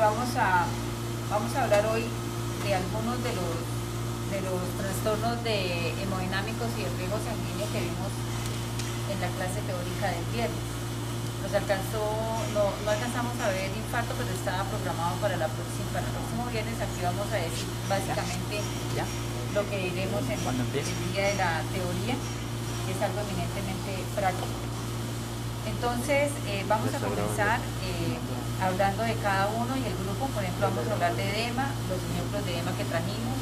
vamos a hablar hoy de algunos de los trastornos hemodinámicos y de riego sanguíneo que vimos en la clase teórica del viernes. No alcanzamos a ver infarto, pero estaba programado para el próximo viernes. Aquí vamos a decir básicamente lo que diremos en el día de la teoría, que es algo eminentemente práctico. Entonces, vamos a comenzar hablando de cada uno y el grupo. Por ejemplo, vamos a hablar de edema, los ejemplos de edema que trajimos,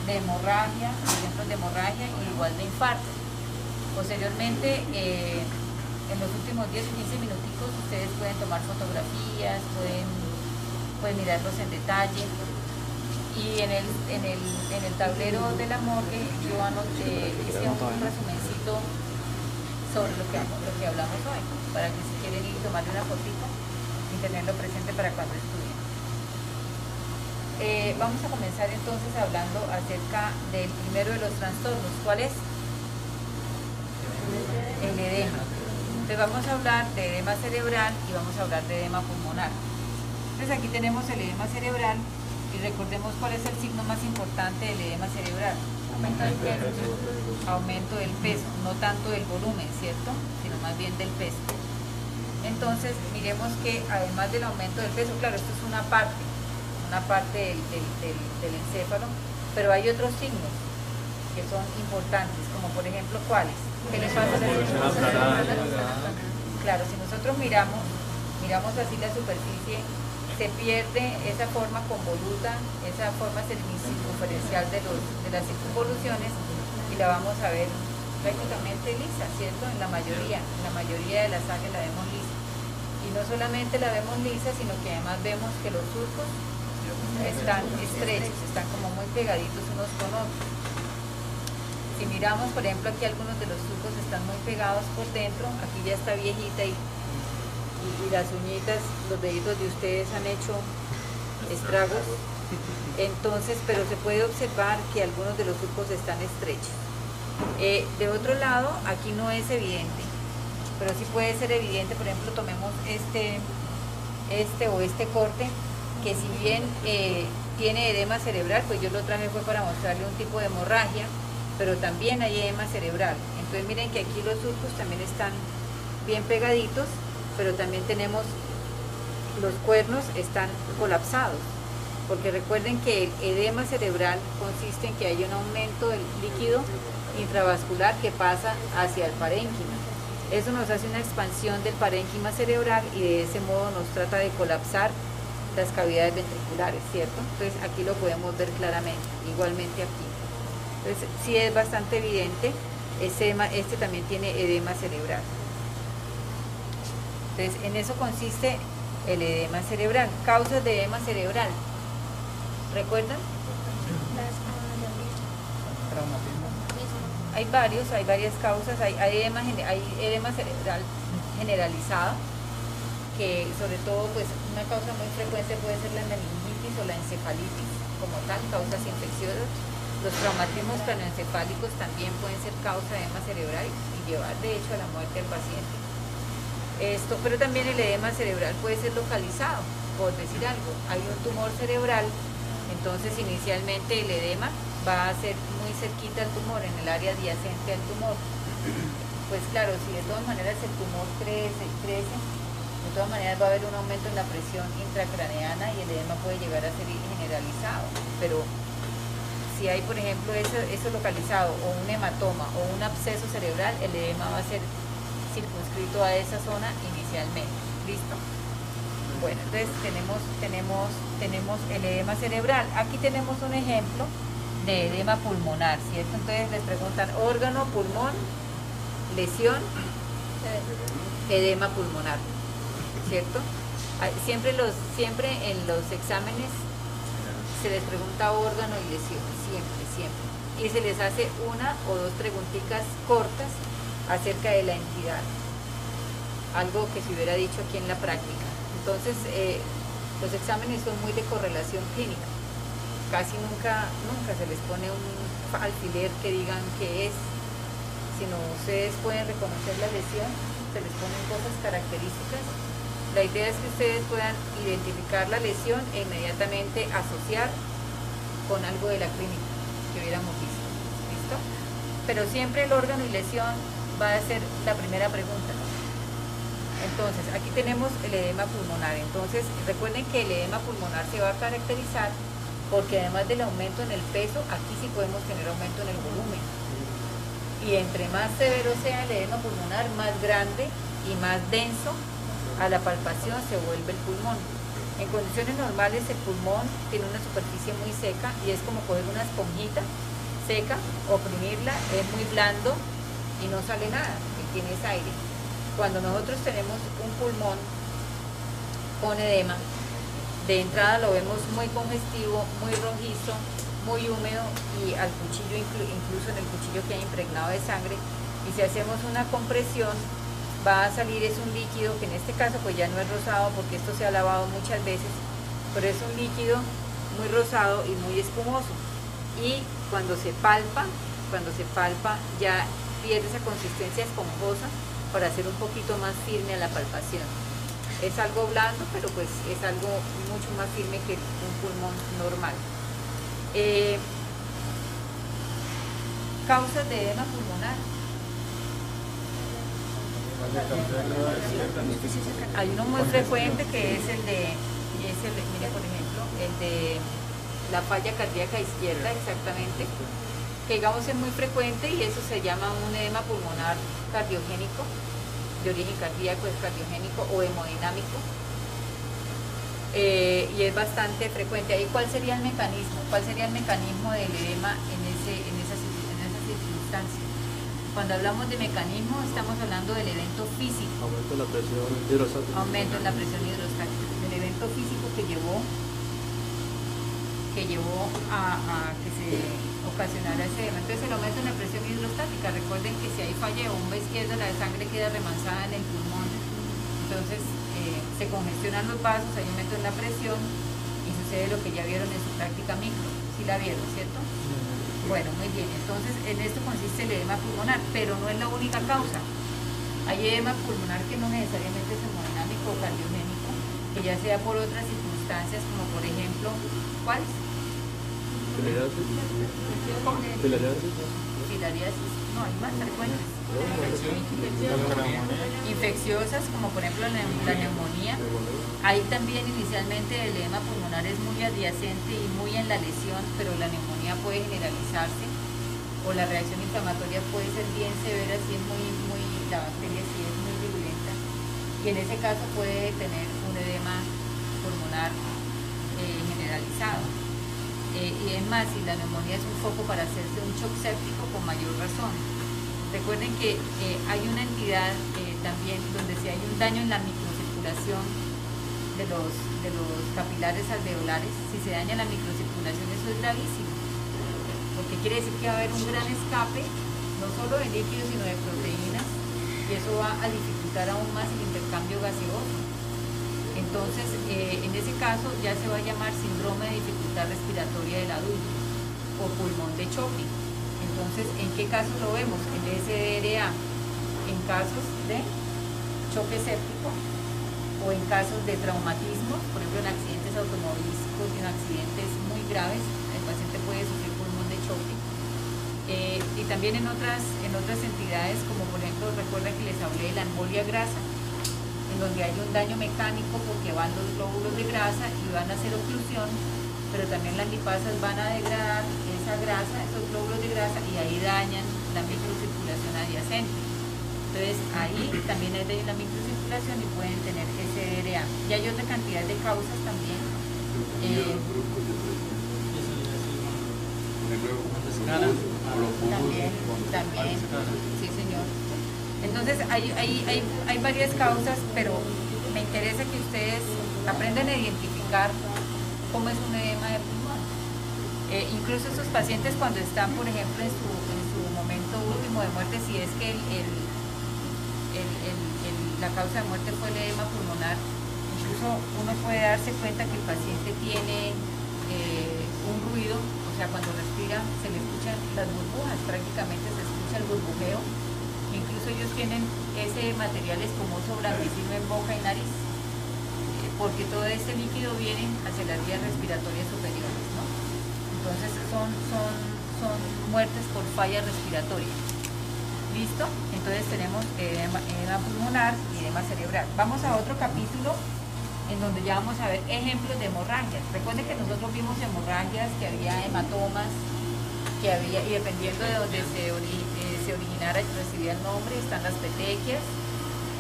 de hemorragia, ejemplos de hemorragia y igual de infarto. Posteriormente, en los últimos 10 o 15 minuticos, ustedes pueden tomar fotografías, pueden mirarlos en detalle. Y en el tablero de la morgue yo hice un resumencito sobre lo que hablamos hoy, para que si quieren ir y tomarle una fotito y tenerlo presente para cuando estudien. Vamos a comenzar entonces hablando acerca del primero de los trastornos. ¿Cuál es? El edema. Entonces vamos a hablar de edema cerebral y vamos a hablar de edema pulmonar. Entonces aquí tenemos el edema cerebral y recordemos cuál es el signo más importante del edema cerebral. Aumento del peso, no tanto del volumen, ¿cierto? Sino más bien del peso. Entonces, miremos que además del aumento del peso, claro, esto es una parte del encéfalo, pero hay otros signos que son importantes, como por ejemplo, ¿cuáles? ¿Qué les pasa a las? Claro, si nosotros miramos así la superficie, se pierde esa forma convoluta, esa forma circunferencial de las circunvoluciones y la vamos a ver prácticamente lisa, ¿cierto? En la mayoría de las áreas la vemos lisa. Y no solamente la vemos lisa, sino que además vemos que los surcos están estrechos, están como muy pegaditos unos con otros. Si miramos, por ejemplo, aquí algunos de los surcos están muy pegados por dentro, aquí ya está viejita y las uñitas, los deditos de ustedes han hecho estragos, entonces, pero se puede observar que algunos de los surcos están estrechos. De otro lado, aquí no es evidente, pero sí puede ser evidente. Por ejemplo, tomemos este corte, que si bien tiene edema cerebral, pues yo lo traje fue para mostrarle un tipo de hemorragia, pero también hay edema cerebral. Entonces miren que aquí los surcos también están bien pegaditos, pero también tenemos los cuernos están colapsados, porque recuerden que el edema cerebral consiste en que hay un aumento del líquido intravascular que pasa hacia el parénquima. Eso nos hace una expansión del parénquima cerebral y de ese modo nos trata de colapsar las cavidades ventriculares, ¿cierto? Entonces aquí lo podemos ver claramente, igualmente aquí. Entonces sí es bastante evidente, este también tiene edema cerebral. Entonces, en eso consiste el edema cerebral. Causas de edema cerebral. ¿Recuerdan? Hay varias causas. Hay edema cerebral generalizado, que sobre todo, pues, una causa muy frecuente puede ser la meningitis o la encefalitis como tal, causas infecciosas. Los traumatismos craneoencefálicos también pueden ser causa de edema cerebral y llevar, de hecho, a la muerte del paciente. Pero también el edema cerebral puede ser localizado, por decir algo. Hay un tumor cerebral, entonces inicialmente el edema va a ser muy cerquita al tumor, en el área adyacente al tumor. Pues claro, si de todas maneras el tumor crece, de todas maneras va a haber un aumento en la presión intracraneana y el edema puede llegar a ser generalizado. Pero si hay, por ejemplo, eso localizado, o un hematoma o un absceso cerebral, el edema va a ser circunscrito a esa zona inicialmente. ¿Listo? Bueno, entonces tenemos el edema cerebral. Aquí tenemos un ejemplo de edema pulmonar, ¿cierto? Entonces les preguntan órgano, pulmón, lesión, edema pulmonar, ¿cierto? Siempre en los exámenes se les pregunta órgano y lesión, siempre. Y se les hace una o dos preguntitas cortas acerca de la entidad, algo que se hubiera dicho aquí en la práctica. Entonces, los exámenes son muy de correlación clínica, casi nunca se les pone un alfiler que digan qué es, sino ustedes pueden reconocer la lesión, se les ponen cosas características La idea es que ustedes puedan identificar la lesión e inmediatamente asociar con algo de la clínica que hubiéramos visto. ¿Listo? Pero siempre el órgano y lesión va a ser la primera pregunta. Entonces, aquí tenemos el edema pulmonar. Entonces, recuerden que el edema pulmonar se va a caracterizar porque además del aumento en el peso, aquí sí podemos tener aumento en el volumen. Y entre más severo sea el edema pulmonar, más grande y más denso a la palpación se vuelve el pulmón. En condiciones normales el pulmón tiene una superficie muy seca y es como coger una esponjita seca, oprimirla, es muy blando y no sale nada, porque tiene ese aire. Cuando nosotros tenemos un pulmón con edema, de entrada lo vemos muy congestivo, muy rojizo, muy húmedo y al cuchillo, incluso en el cuchillo que hay impregnado de sangre, y si hacemos una compresión va a salir, es un líquido que en este caso pues ya no es rosado porque esto se ha lavado muchas veces, pero es un líquido muy rosado y muy espumoso, y cuando se palpa ya pierde esa consistencia esponjosa para hacer un poquito más firme a la palpación. Es algo blando, pero pues es algo mucho más firme que un pulmón normal. Causas de edema pulmonar. Hay uno muy frecuente que es el de, mire por ejemplo, el de la falla cardíaca izquierda, exactamente, que digamos es muy frecuente y eso se llama un edema pulmonar cardiogénico, de origen cardíaco, es cardiogénico o hemodinámico, y es bastante frecuente. Ahí, ¿cuál sería el mecanismo? ¿Cuál sería el mecanismo del edema en esa circunstancia? Cuando hablamos de mecanismo, estamos hablando del evento físico. Aumento en la presión hidrostática. Aumento en la presión hidrostática. El evento físico que llevó a que se ocasionara ese edema. Entonces, el aumento en la presión hidrostática. Recuerden que si hay falla de bomba izquierda, la sangre queda remansada en el pulmón. Entonces, se congestionan los vasos, hay aumento en la presión y sucede lo que ya vieron en su práctica micro. ¿Sí la vieron, cierto? Bueno, muy bien. Entonces, en esto consiste el edema pulmonar, pero no es la única causa. Hay edema pulmonar que no necesariamente es hemodinámico o cardiogénico, que ya sea por otras circunstancias, como por ejemplo, ¿cuáles? Filariasis, no, hay más frecuentes. Infecciosas, como por ejemplo la neumonía. Ahí también inicialmente el edema pulmonar es muy adyacente y muy en la lesión, pero la neumonía puede generalizarse o la reacción inflamatoria puede ser bien severa si es la bacteria si es muy virulenta, y en ese caso puede tener un edema pulmonar generalizado. Y es más, si la neumonía es un foco para hacerse un shock séptico, con mayor razón. Recuerden que hay una entidad también donde si hay un daño en la microcirculación de los capilares alveolares, si se daña la microcirculación, eso es gravísimo, porque quiere decir que va a haber un gran escape, no solo de líquidos, sino de proteínas, y eso va a dificultar aún más el intercambio gaseoso. Entonces, en ese caso ya se va a llamar síndrome de dificultad respiratoria del adulto o pulmón de choque. Entonces, ¿en qué casos lo vemos? En SDRA, en casos de choque séptico o en casos de traumatismo, por ejemplo en accidentes automovilísticos y en accidentes muy graves, el paciente puede sufrir pulmón de choque. Y también en otras entidades, como por ejemplo, recuerda que les hablé de la embolia grasa, en donde hay un daño mecánico porque van los glóbulos de grasa y van a hacer oclusión, pero también las lipasas van a degradar esa grasa, esos glóbulos de grasa, y ahí dañan la microcirculación adyacente. Entonces ahí también hay daño en la microcirculación y pueden tener SDRA. Y hay otra cantidad de causas también. También, sí señor. Entonces hay varias causas, pero me interesa que ustedes aprendan a identificar cómo es un edema de pulmón. Incluso estos pacientes cuando están, por ejemplo, en su momento último de muerte, si es que la causa de muerte fue el edema pulmonar, incluso uno puede darse cuenta que el paciente tiene un ruido, o sea, cuando respira se le escuchan las burbujas, prácticamente se escucha el burbujeo. Incluso ellos tienen ese material espumoso blanquecino en boca y nariz, porque todo este líquido viene hacia las vías respiratorias superiores, ¿no? Entonces son muertes por falla respiratoria. ¿Listo? Entonces tenemos edema pulmonar y edema cerebral. Vamos a otro capítulo en donde ya vamos a ver ejemplos de hemorragias. Recuerden que nosotros vimos hemorragias, que había hematomas, que había, y dependiendo de donde se originara, recibía el nombre, están las petequias,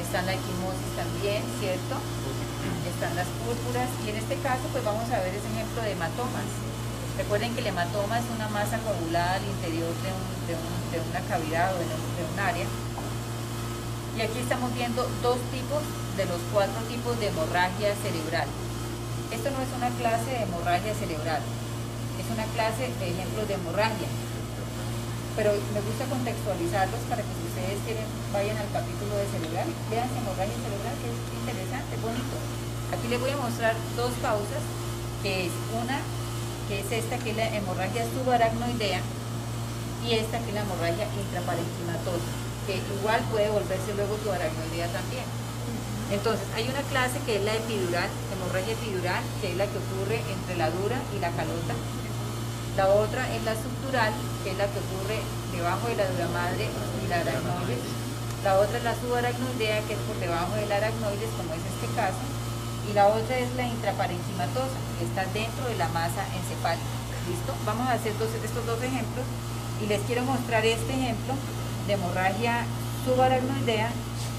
están la equimosis también, ¿cierto? Están las púrpuras, y en este caso pues vamos a ver ese ejemplo de hematomas. Recuerden que el hematoma es una masa coagulada al interior de una cavidad o de un área. Y aquí estamos viendo dos tipos de los 4 tipos de hemorragia cerebral. Esto no es una clase de hemorragia cerebral, es una clase de ejemplos de hemorragia. Pero me gusta contextualizarlos para que si ustedes quieren vayan al capítulo de cerebral, vean hemorragia cerebral, que es interesante, bonito. Aquí les voy a mostrar dos causas, que es una, que es esta, que es la hemorragia subaracnoidea, y esta, que es la hemorragia intraparenquimatosa, que igual puede volverse luego subaracnoidea también. Entonces, hay una clase que es la epidural, hemorragia epidural, que es la que ocurre entre la dura y la calota. La otra es la subdural, que es la que ocurre debajo de la dura madre y la aracnoides. La otra es la subaracnoidea, que es por debajo de la aracnoides, como es este caso. Y la otra es la intraparenquimatosa, que está dentro de la masa encefálica. ¿Listo? Vamos a hacer estos dos ejemplos y les quiero mostrar este ejemplo de hemorragia subaracnoidea,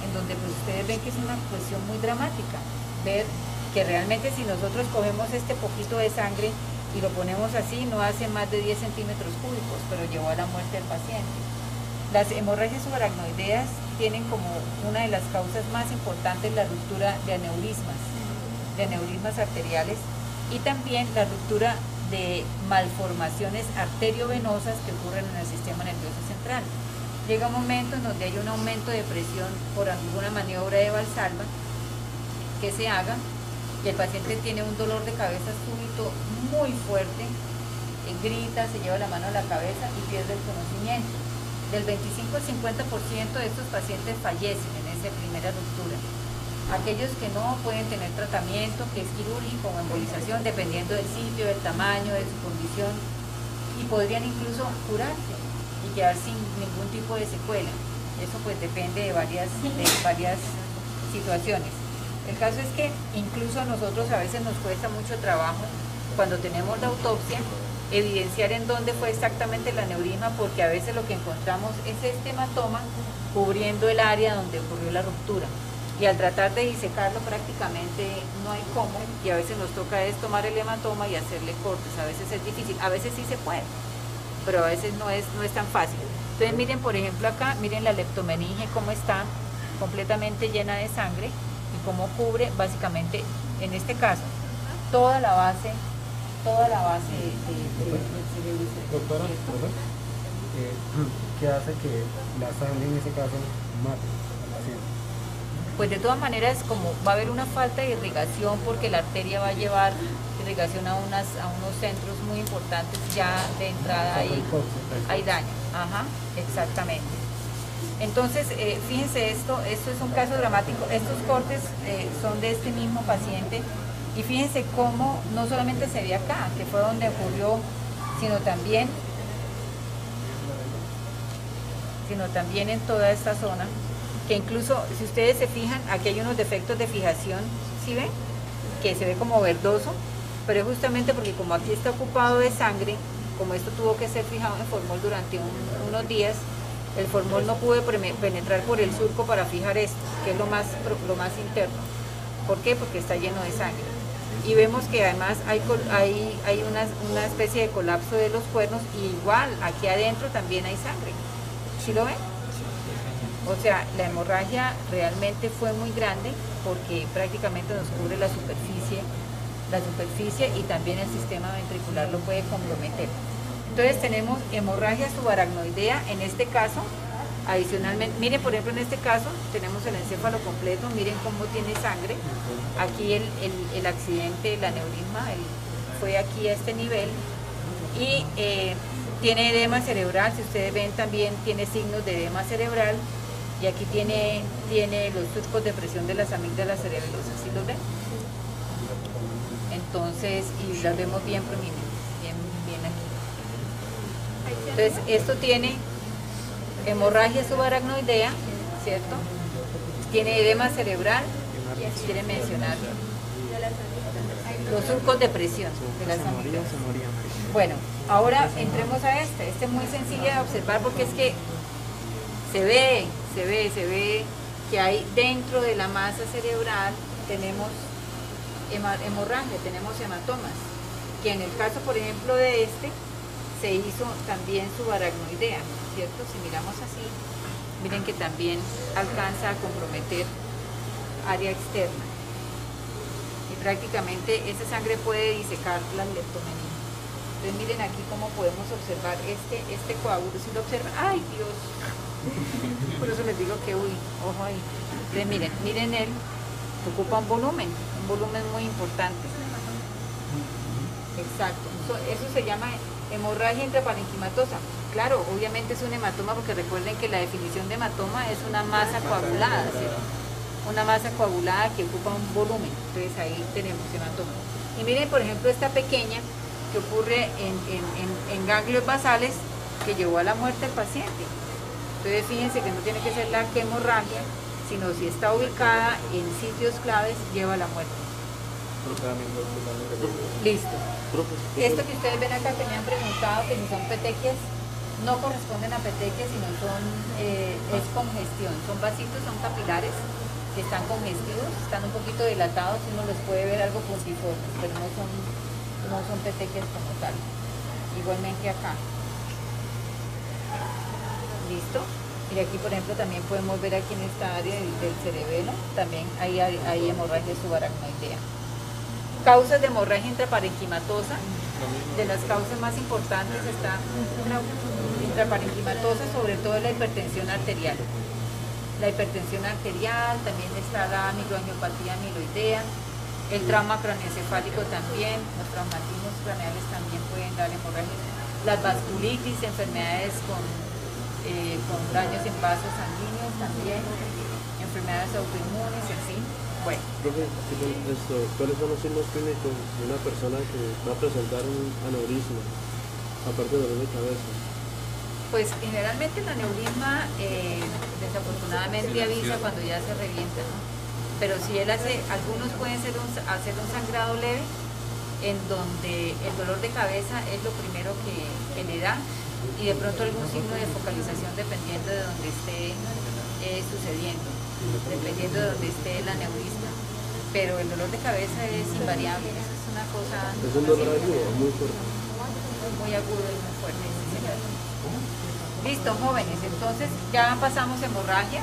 en donde pues ustedes ven que es una cuestión muy dramática. Ver que realmente si nosotros cogemos este poquito de sangre y lo ponemos así, no hace más de 10 centímetros cúbicos, pero llevó a la muerte del paciente. Las hemorragias subaracnoideas tienen como una de las causas más importantes la ruptura de aneurismas arteriales, y también la ruptura de malformaciones arteriovenosas que ocurren en el sistema nervioso central. Llega un momento en donde hay un aumento de presión por alguna maniobra de Valsalva que se haga, y el paciente tiene un dolor de cabeza súbito muy fuerte, grita, se lleva la mano a la cabeza y pierde el conocimiento. Del 25 al 50% de estos pacientes fallecen en esa primera ruptura. Aquellos que no pueden tener tratamiento, que es quirúrgico o embolización, dependiendo del sitio, del tamaño, de su condición, y podrían incluso curarse y quedar sin ningún tipo de secuela. Eso pues depende de varias situaciones. El caso es que incluso a nosotros a veces nos cuesta mucho trabajo, cuando tenemos la autopsia, evidenciar en dónde fue exactamente el aneurisma, porque a veces lo que encontramos es este hematoma cubriendo el área donde ocurrió la ruptura. Y al tratar de disecarlo prácticamente no hay cómo, y a veces nos toca es tomar el hematoma y hacerle cortes. A veces es difícil, a veces sí se puede, pero a veces no es tan fácil. Entonces miren, por ejemplo acá, miren la leptomeninge cómo está completamente llena de sangre y cómo cubre básicamente, en este caso, toda la base del cerebro. Doctora, ¿qué hace que la sangre en ese caso mate al paciente? Pues de todas maneras, como va a haber una falta de irrigación, porque la arteria va a llevar irrigación a unos centros muy importantes, ya de entrada hay daño. Ajá, exactamente. Entonces, fíjense, esto es un caso dramático. Estos cortes son de este mismo paciente, y fíjense cómo no solamente se ve acá, que fue donde ocurrió, sino también en toda esta zona, que incluso, si ustedes se fijan, aquí hay unos defectos de fijación, ¿sí ven? Que se ve como verdoso, pero es justamente porque como aquí está ocupado de sangre, como esto tuvo que ser fijado en formol durante unos días, el formol no pudo penetrar por el surco para fijar esto, que es lo más interno. ¿Por qué? Porque está lleno de sangre. Y vemos que además hay una especie de colapso de los cuernos, y igual aquí adentro también hay sangre. ¿Sí lo ven? O sea, la hemorragia realmente fue muy grande, porque prácticamente nos cubre la superficie y también el sistema ventricular lo puede comprometer. Entonces tenemos hemorragia subaracnoidea en este caso. Adicionalmente, miren, por ejemplo, en este caso tenemos el encéfalo completo, miren cómo tiene sangre. Aquí el accidente, el aneurisma, fue aquí a este nivel, y tiene edema cerebral. Si ustedes ven, también tiene signos de edema cerebral, y aquí tiene los surcos de presión de las amígdalas cerebelosas. ¿Sí los ven? Entonces, y las vemos bien prominentes, bien aquí. Entonces, esto tiene hemorragia subaracnoidea, ¿cierto? Tiene edema cerebral, y así quiere mencionar los surcos de presión de las amigas. Bueno, ahora entremos a este es muy sencilla de observar porque es que se ve que hay dentro de la masa cerebral, tenemos hemorragia, tenemos hematomas, que en el caso, por ejemplo, de este, se hizo también subaracnoidea, ¿cierto? Si miramos así, miren que también alcanza a comprometer área externa. Y prácticamente esa sangre puede disecar la leptomenía. Entonces miren aquí cómo podemos observar este coágulo. Si lo observan, ¡ay Dios! Por eso les digo que, uy, ojo ahí. Entonces miren él, ocupa un volumen muy importante. Exacto. Eso se llama hemorragia intraparenquimatosa. Claro, obviamente es un hematoma porque recuerden que la definición de hematoma es una masa coagulada, ¿cierto? Una masa coagulada que ocupa un volumen. Entonces ahí tenemos hematoma. Y miren, por ejemplo, esta pequeña que ocurre en ganglios basales que llevó a la muerte del paciente. Entonces fíjense que no tiene que ser la hemorragia, sino si está ubicada en sitios claves, lleva a la muerte. Listo. Esto que ustedes ven acá que me han preguntado que si son petequias, no corresponden a petequias, sino es congestión. Son vasitos, son capilares que están congestivos, están un poquito dilatados y uno les puede ver algo puntiforme, pero no son petequias como tal. Igualmente acá. ¿Listo? Y aquí, por ejemplo, también podemos ver aquí en esta área del cerebelo, también hay hemorragia subaracnoidea. Causas de hemorragia intraparenquimatosa, de las causas más importantes está una intraparenquimatosa, sobre todo la hipertensión arterial. La hipertensión arterial, también está la microangiopatía amiloidea, el trauma craneoencefálico también, los traumatismos craneales también pueden dar hemorragia, las vasculitis, enfermedades con daños en vasos sanguíneos también, enfermedades autoinmunes, en fin. Bueno. Profe, ¿cuáles son los signos clínicos de una persona que va a presentar un aneurisma, aparte de dolor de cabeza? Pues generalmente el aneurisma desafortunadamente avisa cuando ya se revienta, ¿no? Pero si él algunos pueden hacer un sangrado leve, en donde el dolor de cabeza es lo primero que le da, y de pronto algún signo de focalización dependiendo de donde esté sucediendo, dependiendo de donde esté el aneurisma. Pero el dolor de cabeza es invariable, eso es una cosa... Es un dolor agudo, muy fuerte. Muy agudo y muy fuerte, sí, señor. Listo, jóvenes, entonces ya pasamos hemorragia,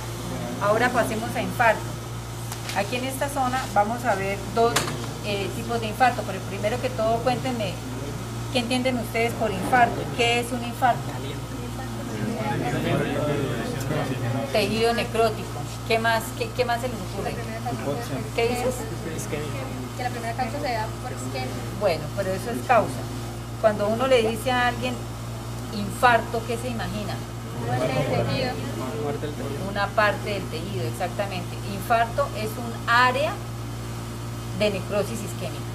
ahora pasemos a infarto. Aquí en esta zona vamos a ver dos tipos de infarto, pero primero que todo cuéntenme, ¿qué entienden ustedes por infarto? ¿Qué es un infarto? Tejido necrótico. ¿Qué más se les ocurre? ¿Qué dices? Que la primera causa se da por isquemia. Bueno, pero eso es causa. Cuando uno le dice a alguien infarto, ¿qué se imagina? Una parte del tejido, exactamente. Infarto es un área de necrosis isquémica.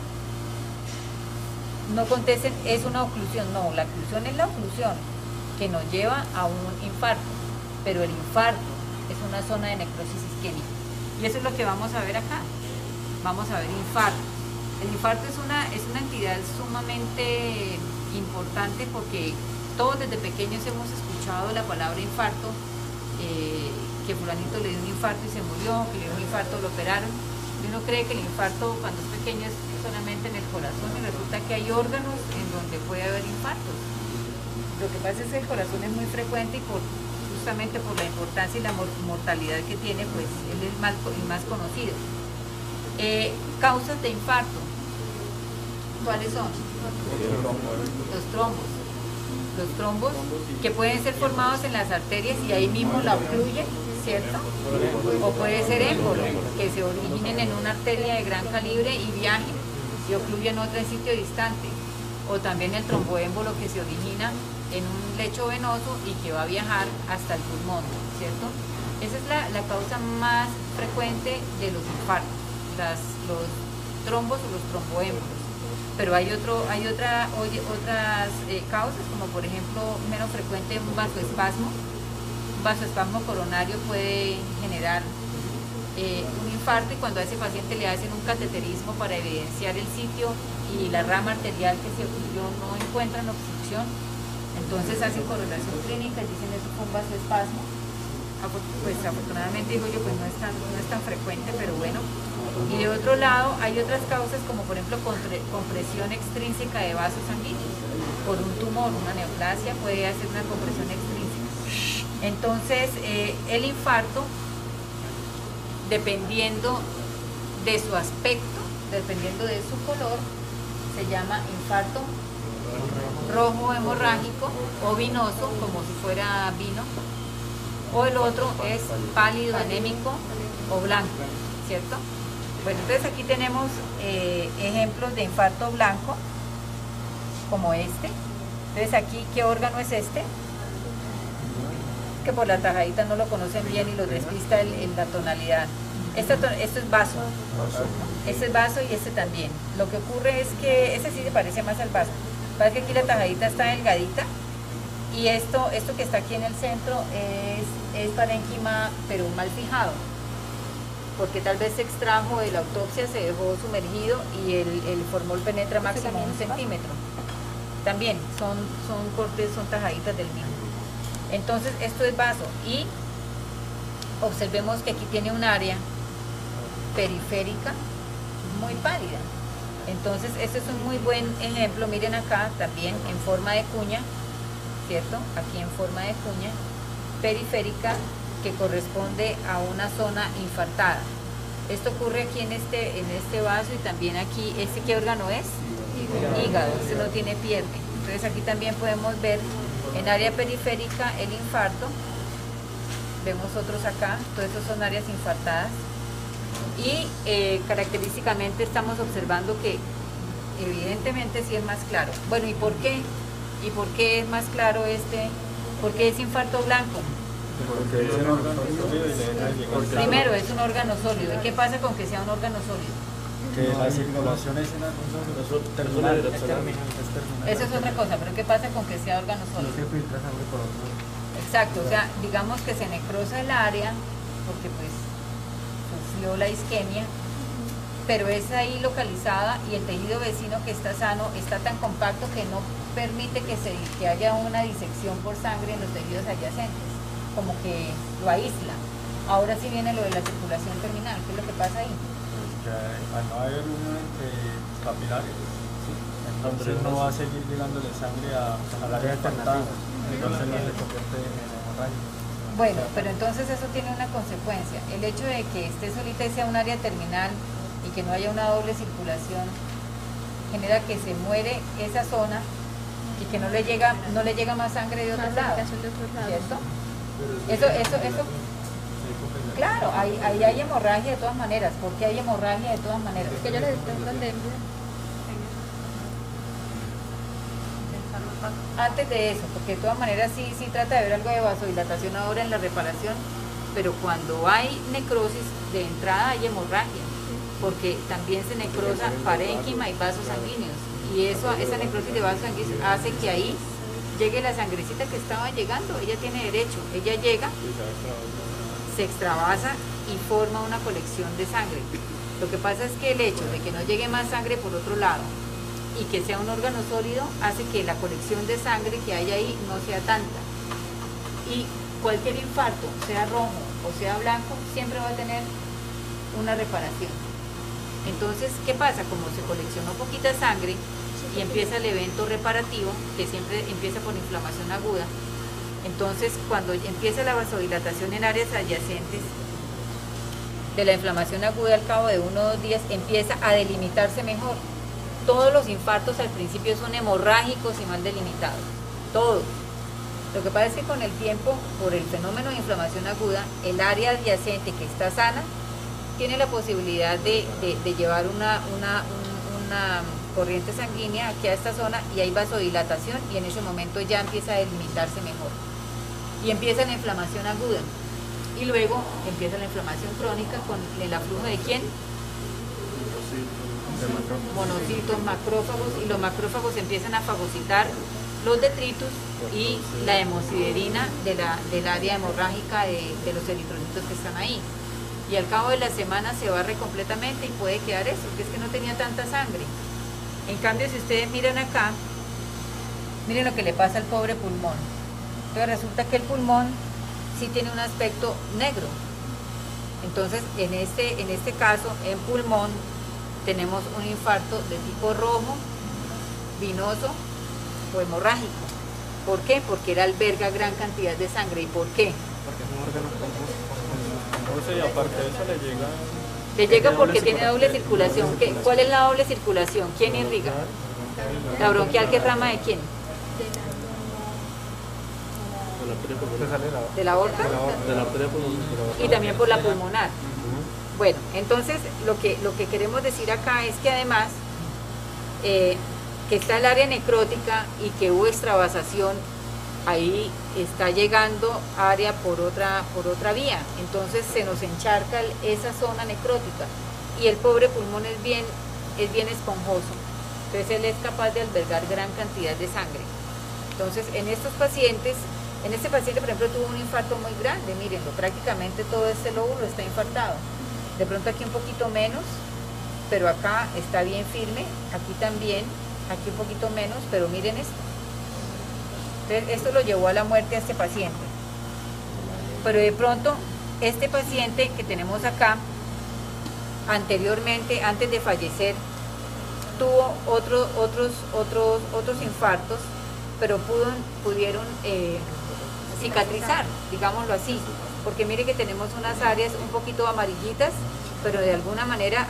No contesten, es una oclusión. No, la oclusión es la oclusión que nos lleva a un infarto, pero el infarto es una zona de necrosis isquémica. Y eso es lo que vamos a ver acá. Vamos a ver infarto. El infarto es una entidad sumamente importante porque todos desde pequeños hemos escuchado la palabra infarto, que fulanito le dio un infarto y se murió, que le dio un infarto, lo operaron. Y uno cree que el infarto cuando es pequeño es solamente en el corazón y resulta que hay órganos en donde puede haber infartos. Lo que pasa es que el corazón es muy frecuente y justamente por la importancia y la mortalidad que tiene, pues él es el más conocido. Causas de infarto, ¿cuáles son? Los trombos. Los trombos que pueden ser formados en las arterias y ahí mismo la ocluyen, ¿cierto? O puede ser émbolo, que se originen en una arteria de gran calibre y viajen y ocluyen otra en sitio distante. O también el tromboémbolo que se origina en un lecho venoso y que va a viajar hasta el pulmón, ¿cierto? Esa es la causa más frecuente de los infartos, los trombos o los tromboémbolos. pero hay otras causas, como por ejemplo, menos frecuente un vasoespasmo. Un vasoespasmo coronario puede generar un infarto, y cuando a ese paciente le hacen un cateterismo para evidenciar el sitio y la rama arterial que se ocurrió no encuentran obstrucción, entonces hacen correlación clínica y dicen eso fue un vasoespasmo. Pues afortunadamente, digo yo, pues no es tan frecuente, pero bueno. Y de otro lado hay otras causas, como por ejemplo compresión extrínseca de vasos sanguíneos. Por un tumor, una neoplasia puede hacer una compresión extrínseca. Entonces el infarto, dependiendo de su aspecto, dependiendo de su color, se llama infarto rojo hemorrágico o vinoso, como si fuera vino, o el otro es pálido, anémico o blanco, ¿cierto? Bueno, entonces aquí tenemos ejemplos de infarto blanco, como este. Entonces aquí, ¿qué órgano es este? Que por la tajadita no lo conocen bien y lo despista en la tonalidad. Esto es vaso, este es vaso y este también. Lo que ocurre es que este sí se parece más al vaso. Parece que aquí la tajadita está delgadita, y esto que está aquí en el centro es parénquima, pero mal fijado, porque tal vez se extrajo de la autopsia, se dejó sumergido y el formol penetra máximo 1 centímetro. También son cortes, son tajaditas del mismo. Entonces esto es vaso, y observemos que aquí tiene un área periférica muy pálida. Entonces este es un muy buen ejemplo. Miren acá también en forma de cuña, ¿cierto? Aquí en forma de cuña periférica, que corresponde a una zona infartada. Esto ocurre aquí en este vaso, y también aquí. ¿Qué órgano es? Hígado. Este no tiene pierde. Entonces aquí también podemos ver en área periférica el infarto. Vemos otros acá. Todos estos son áreas infartadas, y característicamente estamos observando que evidentemente sí es más claro. Bueno, ¿y por qué? ¿Y por qué es más claro este? ¿Por qué es infarto blanco? Porque es un órgano sólido. Primero, es un órgano sólido. ¿Y qué pasa con que sea un órgano sólido? Que la circulación es terminal. Eso es otra cosa, pero ¿qué pasa con que sea órgano No sólido? se filtra sangre por otro. Exacto, o sea, digamos que se necrosa el área, porque pues sufrió la isquemia, pero es ahí localizada, y el tejido vecino que está sano está tan compacto que no permite que haya una disección por sangre en los tejidos adyacentes, como que lo aísla. Ahora sí viene lo de la circulación terminal. ¿Qué es lo que pasa ahí? Que al no haber unión entre capilares, entonces no va a seguir llegándole sangre al área infartada, entonces no se convierte en hemorragia. Bueno, pero entonces eso tiene una consecuencia. El hecho de que esté solita y sea un área terminal y que no haya una doble circulación genera que se muere esa zona y que no le llega más sangre de otro lado, ¿cierto? Eso, claro, ahí hay hemorragia de todas maneras. ¿Por qué hay hemorragia de todas maneras? Que yo les donde Antes de eso, porque de todas maneras sí trata de haber algo de vasodilatación ahora en la reparación, pero cuando hay necrosis de entrada hay hemorragia, porque también se necrosa parénquima y vasos sanguíneos, y esa necrosis de vasos sanguíneos hace que ahí llegue la sangrecita que estaba llegando. Ella tiene derecho, ella llega, se extravasa y forma una colección de sangre. Lo que pasa es que el hecho de que no llegue más sangre por otro lado y que sea un órgano sólido hace que la colección de sangre que hay ahí no sea tanta, y cualquier infarto, sea rojo o sea blanco, siempre va a tener una reparación. Entonces, ¿qué pasa? Como se coleccionó poquita sangre y empieza el evento reparativo, que siempre empieza por inflamación aguda, entonces cuando empieza la vasodilatación en áreas adyacentes de la inflamación aguda, al cabo de 1 o 2 días empieza a delimitarse mejor. Todos los infartos al principio son hemorrágicos y mal delimitados, todos. Lo que pasa es que con el tiempo, por el fenómeno de inflamación aguda, el área adyacente que está sana tiene la posibilidad de llevar una corriente sanguínea aquí a esta zona, y hay vasodilatación, y en ese momento ya empieza a delimitarse mejor. Y empieza la inflamación aguda, y luego empieza la inflamación crónica con el aflujo de ¿quién? monocitos, macrófagos, y los macrófagos empiezan a fagocitar los detritus y la hemosiderina del área hemorrágica de los eritrocitos que están ahí. Y al cabo de la semana se barre completamente y puede quedar eso, que es que no tenía tanta sangre. En cambio, si ustedes miran acá, miren lo que le pasa al pobre pulmón. Entonces resulta que el pulmón sí tiene un aspecto negro. Entonces, en este caso, en pulmón, tenemos un infarto de tipo rojo, venoso o hemorrágico. ¿Por qué? Porque él alberga gran cantidad de sangre. ¿Y por qué? Porque es un órgano compuesto. Y aparte de eso le llega... Le llega porque tiene doble circulación. ¿Cuál es la doble circulación? ¿Quién irriga? La bronquial, ¿qué rama de quién? ¿De la aorta? De la arteria pulmonar. Y también por la pulmonar. Bueno, entonces lo que queremos decir acá es que además que está el área necrótica y que hubo extravasación, ahí está llegando área por otra vía, entonces se nos encharca esa zona necrótica y el pobre pulmón es bien esponjoso, entonces él es capaz de albergar gran cantidad de sangre. Entonces en estos pacientes, este paciente por ejemplo tuvo un infarto muy grande, mírenlo, prácticamente todo este lóbulo está infartado, de pronto aquí un poquito menos, pero acá está bien firme, aquí también, aquí un poquito menos, pero miren esto. Entonces esto lo llevó a la muerte a este paciente. Pero de pronto, este paciente que tenemos acá, anteriormente, antes de fallecer, tuvo otros infartos, pero pudieron cicatrizar, digámoslo así. Porque mire que tenemos unas áreas un poquito amarillitas, pero de alguna manera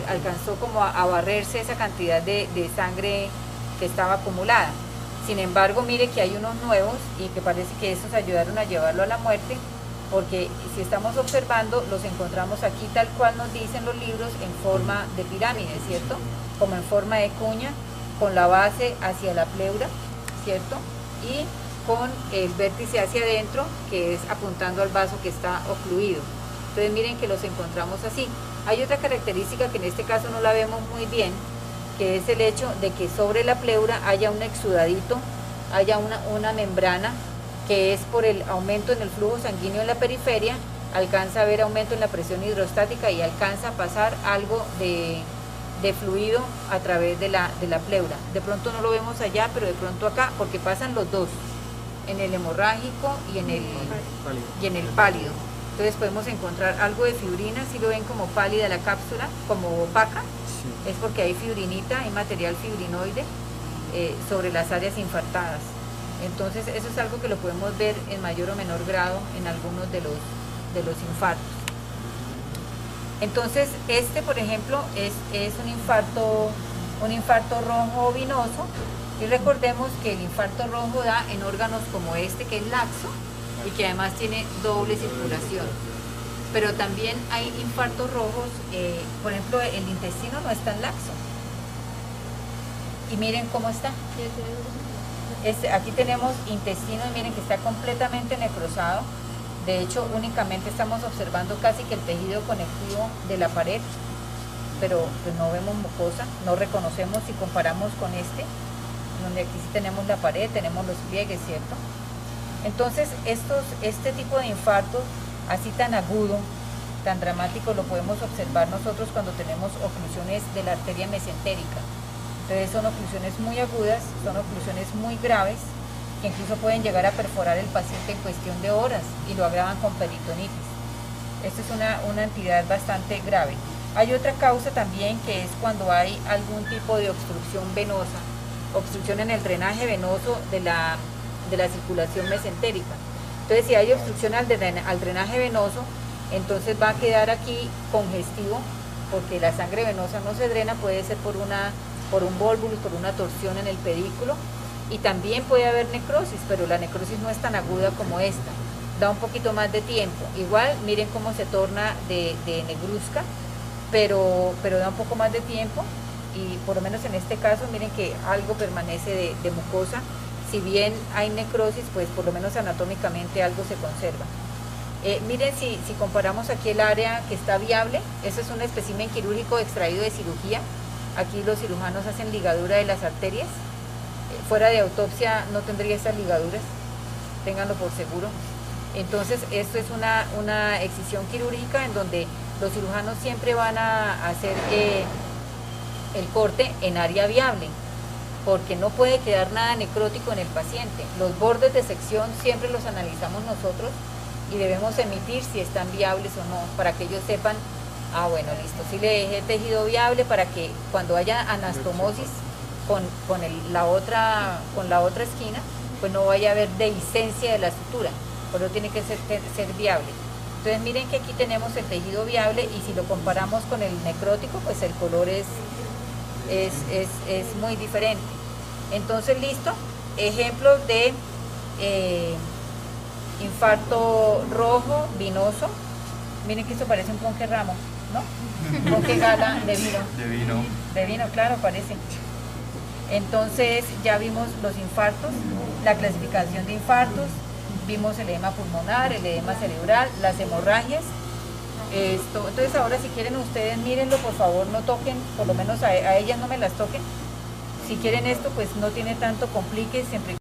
alcanzó como a barrerse esa cantidad de sangre que estaba acumulada. Sin embargo, mire que hay unos nuevos y que parece que estos ayudaron a llevarlo a la muerte, porque si estamos observando, los encontramos aquí tal cual nos dicen los libros, en forma de pirámide, ¿cierto? Como en forma de cuña, con la base hacia la pleura, ¿cierto? Y con el vértice hacia adentro, que es apuntando al vaso que está ocluido. Entonces miren que los encontramos así. Hay otra característica que en este caso no la vemos muy bien, que es el hecho de que sobre la pleura haya un exudadito, haya una membrana, que es por el aumento en el flujo sanguíneo en la periferia, alcanza a haber aumento en la presión hidrostática y alcanza a pasar algo de fluido a través de la pleura. De pronto no lo vemos allá, pero de pronto acá, porque pasan los dos, en el hemorrágico y en el pálido. Entonces podemos encontrar algo de fibrina, si lo ven como pálida la cápsula, como opaca, sí, es porque hay fibrinita, hay material fibrinoide sobre las áreas infartadas. Entonces eso es algo que lo podemos ver en mayor o menor grado en algunos de los infartos. Entonces este, por ejemplo, es un infarto rojo venoso, y recordemos que el infarto rojo da en órganos como este, que es laxo, y que además tiene doble circulación. Pero también hay infartos rojos, por ejemplo, el intestino no es tan laxo. Y miren cómo está. Aquí tenemos intestino, miren que está completamente necrosado. De hecho, únicamente estamos observando casi que el tejido conectivo de la pared, pero pues no vemos mucosa, no reconocemos si comparamos con donde aquí sí tenemos la pared, tenemos los pliegues, ¿cierto? Entonces, este tipo de infarto, así tan agudo, tan dramático, lo podemos observar nosotros cuando tenemos oclusiones de la arteria mesentérica. Entonces son oclusiones muy agudas, son oclusiones muy graves, que incluso pueden llegar a perforar el paciente en cuestión de horas y lo agravan con peritonitis. Esta es una entidad bastante grave. Hay otra causa también, que es cuando hay algún tipo de obstrucción venosa, obstrucción en el drenaje venoso de la circulación mesentérica. Entonces si hay obstrucción al drenaje venoso, entonces va a quedar aquí congestivo, porque la sangre venosa no se drena, puede ser por un volvulus, por una torsión en el pedículo, y también puede haber necrosis, pero la necrosis no es tan aguda como esta, da un poquito más de tiempo. Igual miren cómo se torna de negruzca, pero da un poco más de tiempo, y por lo menos en este caso miren que algo permanece de mucosa. Si bien hay necrosis, pues por lo menos anatómicamente algo se conserva. Miren si comparamos aquí el área que está viable, eso es un espécimen quirúrgico extraído de cirugía. Aquí los cirujanos hacen ligadura de las arterias. Fuera de autopsia no tendría esas ligaduras, ténganlo por seguro. Entonces esto es una excisión quirúrgica en donde los cirujanos siempre van a hacer el corte en área viable, porque no puede quedar nada necrótico en el paciente. Los bordes de sección siempre los analizamos nosotros y debemos emitir si están viables o no, para que ellos sepan, bueno, listo, sí le dejé tejido viable para que cuando haya anastomosis con la otra esquina, pues no vaya a haber dehiscencia de la sutura, por eso tiene que ser viable. Entonces miren que aquí tenemos el tejido viable y si lo comparamos con el necrótico, pues el color es muy diferente. Entonces listo, ejemplos de infarto rojo, vinoso. Miren que esto parece un ponque ramo, ¿no? Ponque gala de vino. De vino, claro, parece. Entonces ya vimos los infartos, la clasificación de infartos, vimos el edema pulmonar, el edema cerebral, las hemorragias. Entonces ahora si quieren ustedes mírenlo, por favor no toquen, por lo menos a ellas no me las toquen. Si quieren esto pues no tiene tanto complique, siempre